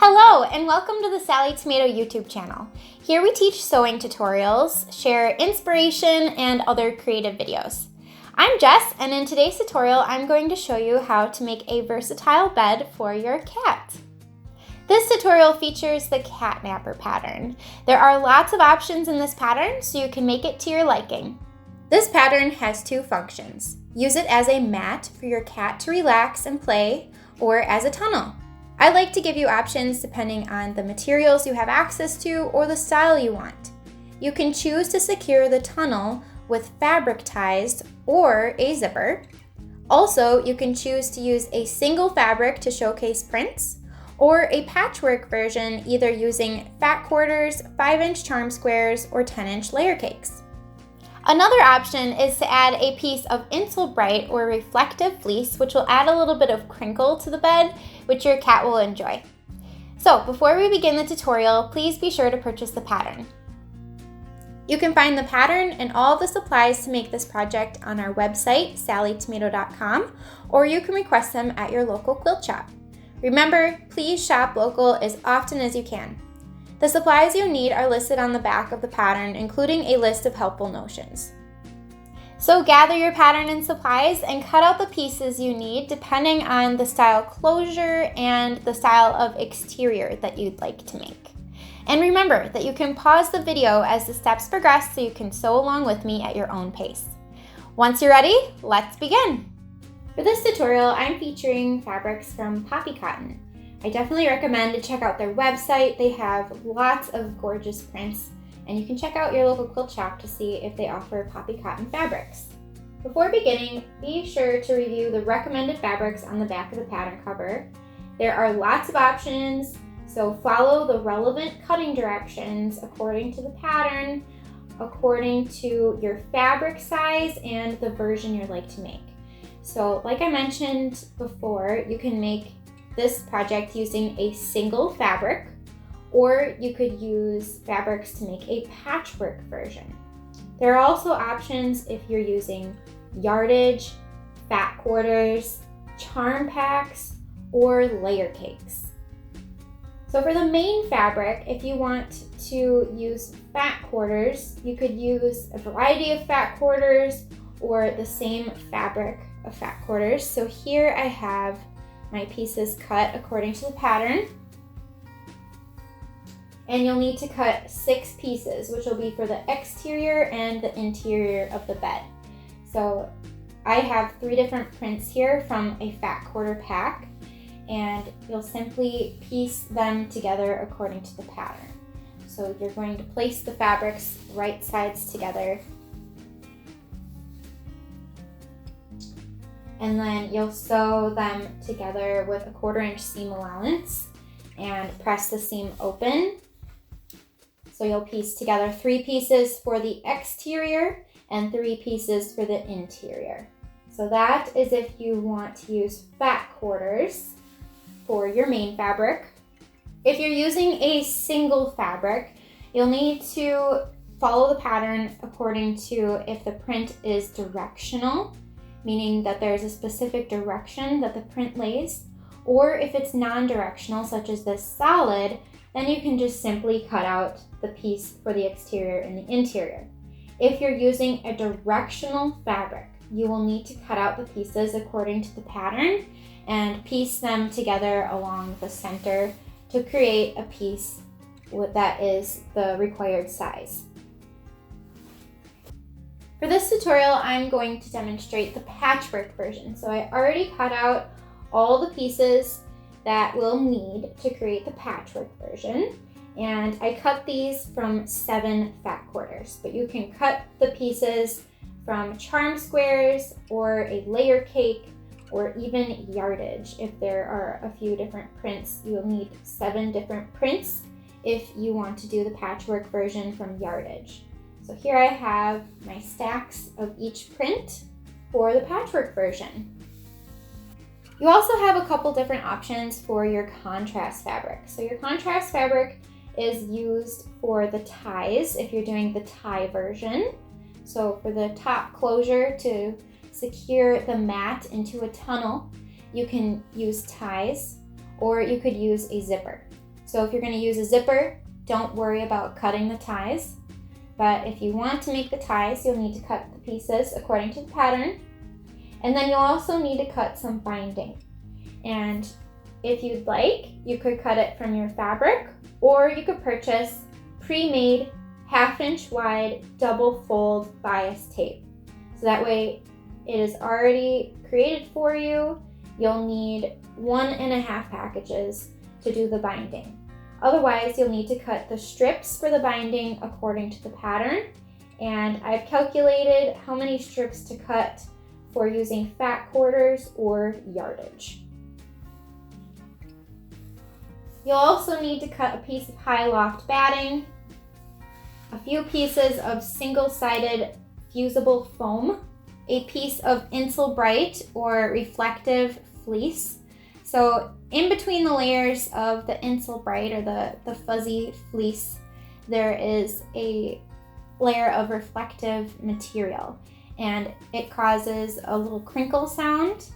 Hello and welcome to the Sallie Tomato YouTube channel. Here we teach sewing tutorials, share inspiration, and other creative videos. I'm Jess, and in today's tutorial I'm going to show you how to make a versatile bed for your cat. This tutorial features the cat napper pattern. There are lots of options in this pattern, so you can make it to your liking. This pattern has two functions. Use it as a mat for your cat to relax and play, or as a tunnel. I like to give you options depending on the materials you have access to or the style you want. You can choose to secure the tunnel with fabric ties or a zipper. Also, you can choose to use a single fabric to showcase prints or a patchwork version either using fat quarters, 5-inch charm squares, or 10-inch layer cakes. Another option is to add a piece of Insulbright or reflective fleece, which will add a little bit of crinkle to the bed, which your cat will enjoy. So before we begin the tutorial, please be sure to purchase the pattern. You can find the pattern and all of the supplies to make this project on our website, sallietomato.com, or you can request them at your local quilt shop. Remember, please shop local as often as you can. The supplies you need are listed on the back of the pattern, including a list of helpful notions. So gather your pattern and supplies and cut out the pieces you need depending on the style closure and the style of exterior that you'd like to make. And remember that you can pause the video as the steps progress so you can sew along with me at your own pace. Once you're ready, let's begin. For this tutorial, I'm featuring fabrics from Poppy Cotton. I definitely recommend to check out their website. They have lots of gorgeous prints, and you can check out your local quilt shop to see if they offer Poppy Cotton fabrics. Before beginning, be sure to review the recommended fabrics on the back of the pattern cover. There are lots of options, so follow the relevant cutting directions according to the pattern, according to your fabric size and the version you'd like to make. So like I mentioned before, you can make this project using a single fabric, or you could use fabrics to make a patchwork version. There are also options if you're using yardage, fat quarters, charm packs, or layer cakes. So for the main fabric, if you want to use fat quarters, you could use a variety of fat quarters or the same fabric of fat quarters. So here I have my pieces cut according to the pattern. And you'll need to cut 6 pieces, which will be for the exterior and the interior of the bed. So I have 3 different prints here from a fat quarter pack, and you'll simply piece them together according to the pattern. So you're going to place the fabrics right sides together, and then you'll sew them together with a 1/4-inch seam allowance and press the seam open. So you'll piece together 3 pieces for the exterior and 3 pieces for the interior. So that is if you want to use fat quarters for your main fabric. If you're using a single fabric, you'll need to follow the pattern according to if the print is directional, meaning that there's a specific direction that the print lays, or if it's non-directional, such as this solid, then you can just simply cut out the piece for the exterior and the interior. If you're using a directional fabric, you will need to cut out the pieces according to the pattern and piece them together along the center to create a piece that is the required size. For this tutorial, I'm going to demonstrate the patchwork version. So I already cut out all the pieces that we'll need to create the patchwork version. And I cut these from 7 fat quarters, but you can cut the pieces from charm squares or a layer cake or even yardage. If there are a few different prints, you'll need 7 different prints if you want to do the patchwork version from yardage. So here I have my stacks of each print for the patchwork version. You also have a couple different options for your contrast fabric. So your contrast fabric is used for the ties if you're doing the tie version. So for the top closure to secure the mat into a tunnel, you can use ties or you could use a zipper. So if you're going to use a zipper, don't worry about cutting the ties. But if you want to make the ties, you'll need to cut the pieces according to the pattern. And then you'll also need to cut some binding. And if you'd like, you could cut it from your fabric, or you could purchase pre-made 1/2 inch wide double fold bias tape. So that way it is already created for you. You'll need 1.5 packages to do the binding. Otherwise, you'll need to cut the strips for the binding according to the pattern. And I've calculated how many strips to cut for using fat quarters or yardage. You'll also need to cut a piece of high loft batting, a few pieces of single-sided fusible foam, a piece of Insul Bright or reflective fleece. So in between the layers of the Insul Bright or the fuzzy fleece, there is a layer of reflective material, and it causes a little crinkle sound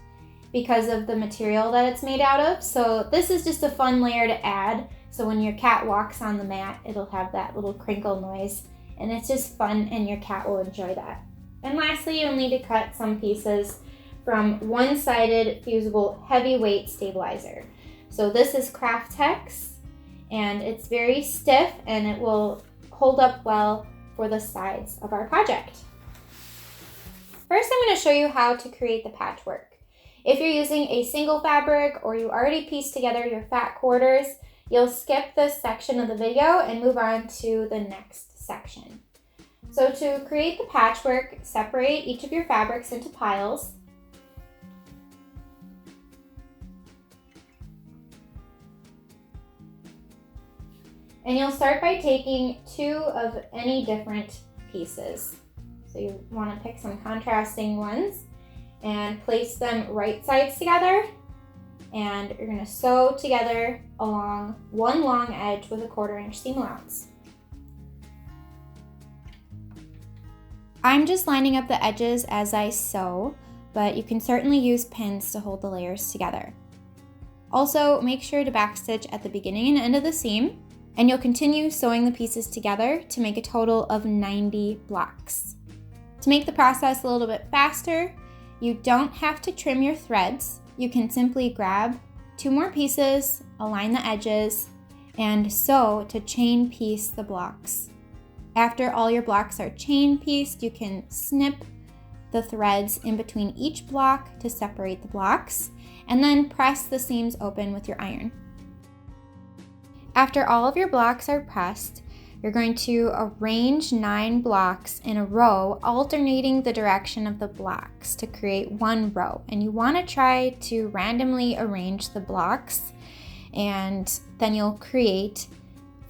because of the material that it's made out of. So this is just a fun layer to add. So when your cat walks on the mat, it'll have that little crinkle noise, and it's just fun and your cat will enjoy that. And lastly, you'll need to cut some pieces from one-sided fusible heavyweight stabilizer. So this is Craftex, and it's very stiff and it will hold up well for the sides of our project. First, I'm going to show you how to create the patchwork. If you're using a single fabric or you already pieced together your fat quarters, you'll skip this section of the video and move on to the next section. So to create the patchwork, separate each of your fabrics into piles. And you'll start by taking 2 of any different pieces. So you want to pick some contrasting ones and place them right sides together. And you're going to sew together along one long edge with a 1/4 inch seam allowance. I'm just lining up the edges as I sew, but you can certainly use pins to hold the layers together. Also, make sure to backstitch at the beginning and end of the seam, and you'll continue sewing the pieces together to make a total of 90 blocks. To make the process a little bit faster, you don't have to trim your threads. You can simply grab 2 more pieces, align the edges, and sew to chain piece the blocks. After all your blocks are chain pieced, you can snip the threads in between each block to separate the blocks, and then press the seams open with your iron. After all of your blocks are pressed, you're going to arrange 9 blocks in a row, alternating the direction of the blocks to create one row. And you want to try to randomly arrange the blocks, and then you'll create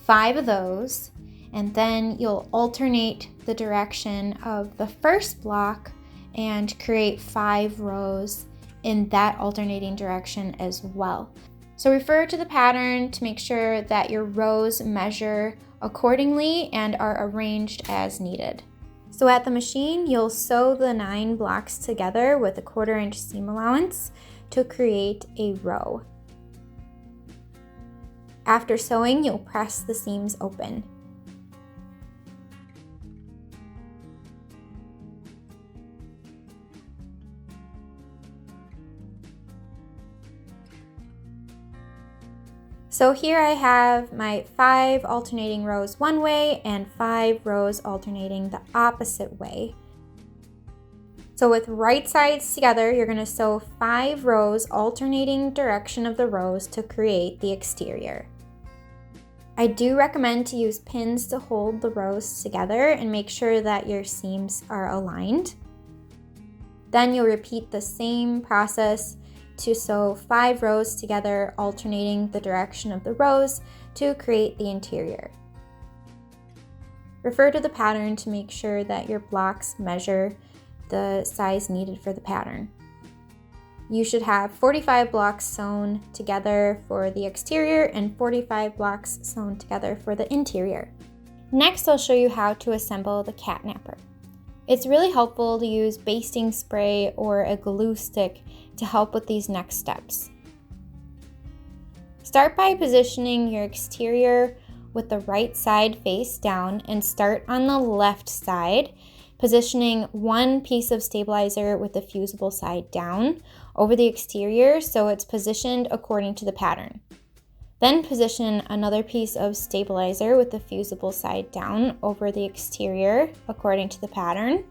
5 of those, and then you'll alternate the direction of the first block and create 5 rows in that alternating direction as well. So refer to the pattern to make sure that your rows measure accordingly and are arranged as needed. So at the machine, you'll sew the 9 blocks together with a 1/4 inch seam allowance to create a row. After sewing, you'll press the seams open. So here I have my 5 alternating rows one way and 5 rows alternating the opposite way. So with right sides together, you're going to sew 5 rows alternating direction of the rows to create the exterior. I do recommend to use pins to hold the rows together and make sure that your seams are aligned. Then you'll repeat the same process to sew 5 rows together, alternating the direction of the rows to create the interior. Refer to the pattern to make sure that your blocks measure the size needed for the pattern. You should have 45 blocks sewn together for the exterior and 45 blocks sewn together for the interior. Next, I'll show you how to assemble the cat napper. It's really helpful to use basting spray or a glue stick to help with these next steps. Start by positioning your exterior with the right side face down and start on the left side, positioning one piece of stabilizer with the fusible side down over the exterior so it's positioned according to the pattern. Then position another piece of stabilizer with the fusible side down over the exterior according to the pattern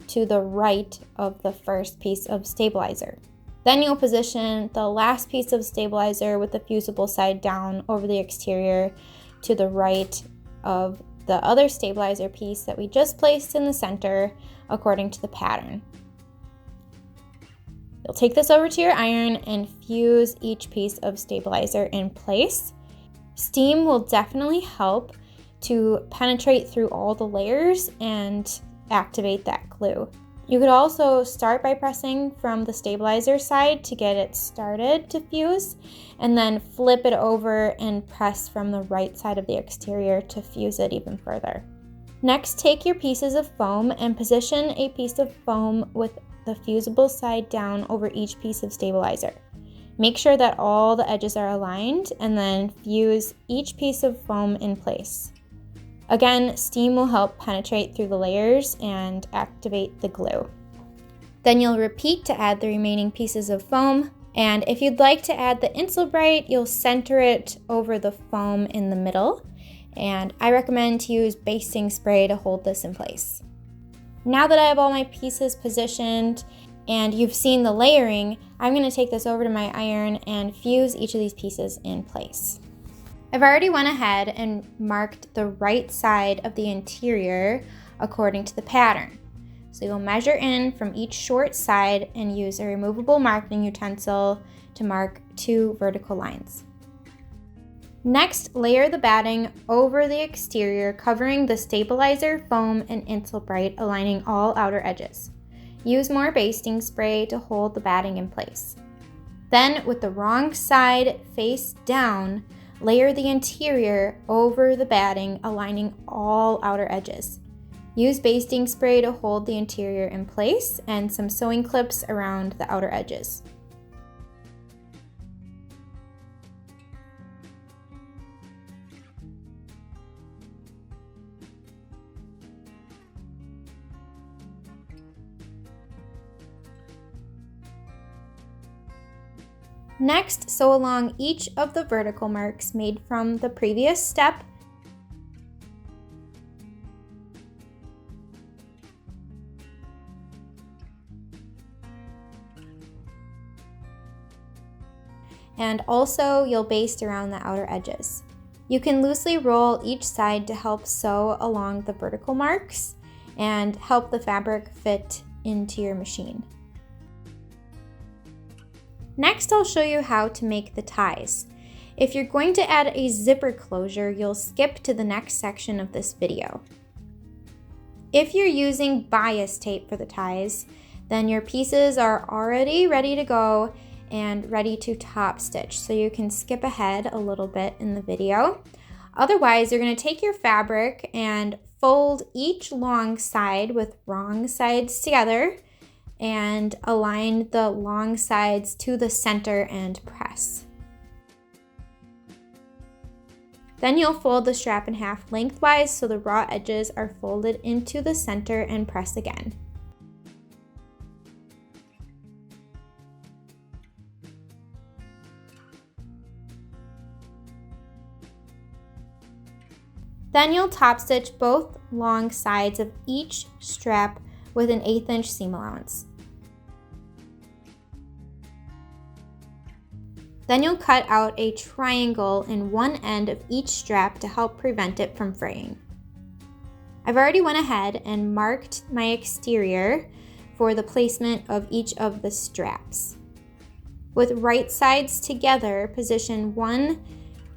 to the right of the first piece of stabilizer. Then you'll position the last piece of stabilizer with the fusible side down over the exterior to the right of the other stabilizer piece that we just placed in the center according to the pattern. You'll take this over to your iron and fuse each piece of stabilizer in place. Steam will definitely help to penetrate through all the layers and activate that glue. You could also start by pressing from the stabilizer side to get it started to fuse, and then flip it over and press from the right side of the exterior to fuse it even further. Next, take your pieces of foam and position a piece of foam with the fusible side down over each piece of stabilizer. Make sure that all the edges are aligned and then fuse each piece of foam in place. Again, steam will help penetrate through the layers and activate the glue. Then you'll repeat to add the remaining pieces of foam, and if you'd like to add the Insulbrite, you'll center it over the foam in the middle, and I recommend to use basting spray to hold this in place. Now that I have all my pieces positioned and you've seen the layering, I'm going to take this over to my iron and fuse each of these pieces in place. I've already went ahead and marked the right side of the interior according to the pattern. So you'll measure in from each short side and use a removable marking utensil to mark 2 vertical lines. Next, layer the batting over the exterior, covering the stabilizer, foam, and Insulbrite, aligning all outer edges. Use more basting spray to hold the batting in place. Then, with the wrong side face down, layer the interior over the batting, aligning all outer edges. Use basting spray to hold the interior in place and some sewing clips around the outer edges. Next, sew along each of the vertical marks made from the previous step. And also, you'll baste around the outer edges. You can loosely roll each side to help sew along the vertical marks and help the fabric fit into your machine. Next, I'll show you how to make the ties. If you're going to add a zipper closure, you'll skip to the next section of this video. If you're using bias tape for the ties, then your pieces are already ready to go and ready to top stitch, so you can skip ahead a little bit in the video. Otherwise, you're going to take your fabric and fold each long side with wrong sides together and align the long sides to the center and press. Then you'll fold the strap in half lengthwise so the raw edges are folded into the center and press again. Then you'll top stitch both long sides of each strap with an 1/8 inch seam allowance. Then you'll cut out a triangle in one end of each strap to help prevent it from fraying. I've already went ahead and marked my exterior for the placement of each of the straps. With right sides together, position one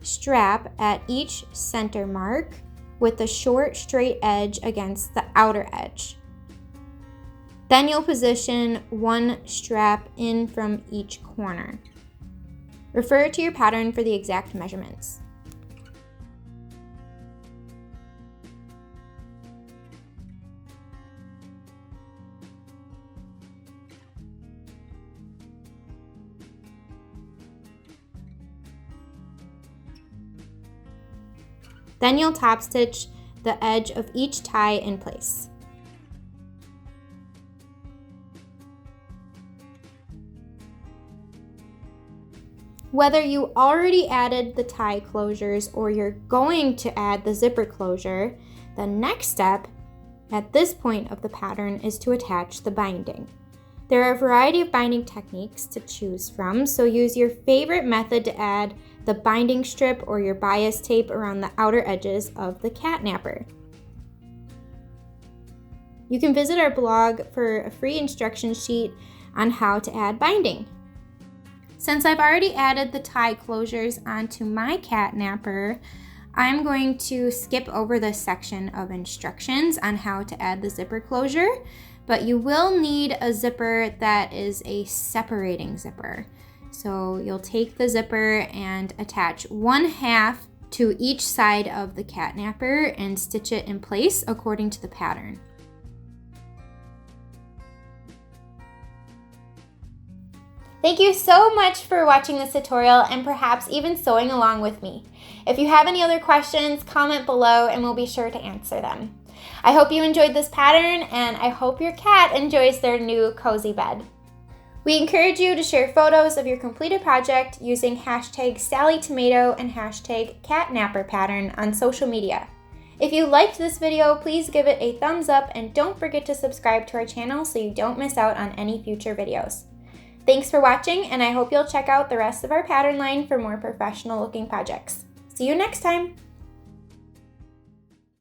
strap at each center mark with the short straight edge against the outer edge. Then you'll position one strap in from each corner. Refer to your pattern for the exact measurements. Then you'll top stitch the edge of each tie in place. Whether you already added the tie closures or you're going to add the zipper closure, the next step at this point of the pattern is to attach the binding. There are a variety of binding techniques to choose from, so use your favorite method to add the binding strip or your bias tape around the outer edges of the cat napper. You can visit our blog for a free instruction sheet on how to add binding. Since I've already added the tie closures onto my cat napper, I'm going to skip over this section of instructions on how to add the zipper closure, but you will need a zipper that is a separating zipper. So you'll take the zipper and attach 1/2 to each side of the cat napper and stitch it in place according to the pattern. Thank you so much for watching this tutorial and perhaps even sewing along with me. If you have any other questions, comment below and we'll be sure to answer them. I hope you enjoyed this pattern and I hope your cat enjoys their new cozy bed. We encourage you to share photos of your completed project using hashtag Sallie Tomato and hashtag #CatNapperPattern on social media. If you liked this video, please give it a thumbs up and don't forget to subscribe to our channel so you don't miss out on any future videos. Thanks for watching, and I hope you'll check out the rest of our pattern line for more professional looking projects. See you next time!